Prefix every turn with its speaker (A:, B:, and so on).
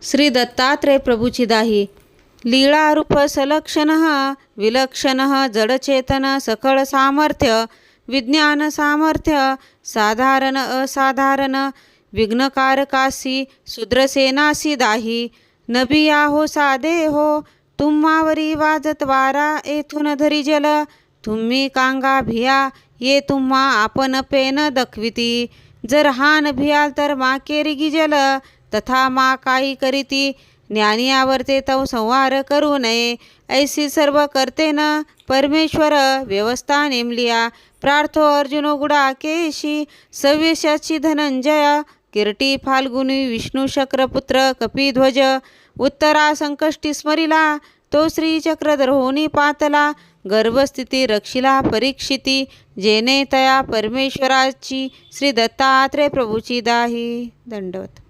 A: श्री दत्तात्रय प्रभुची दाही. लीळारूप सलक्षण विलक्षण जडचेतन सकळ सामर्थ्य विज्ञान सामर्थ्य साधारण असाधारण विघ्नकारकासी शूद्रसेनासी दाही. नबी आहो साधे हो तुम्हावरी वाजत वारा येथून धरी जल. तुम्ही कांगा भिया ये तुम्हा आपण पेन दखविती. जर हान भियाल तर मा केरिगी जल तथा मा काही करीती. ज्ञानी आवरते तव संहार करू नये ऐसी सर्व करते न परमेश्वर व्यवस्था नेमलिया. प्रार्थो अर्जुन गुडाकेशी सव्यसाची धनंजय. किरटी फाल्गुनी विष्णू शक्रपुत्र कपिध्वज. उत्तरा संकष्टी स्मरिला तो श्री चक्रधर होनी पातला. गर्भस्थिती रक्षिला परीक्षिती जेने तया परमेश्वराची. श्री दत्तात्रय प्रभुची दाही. दंडवत.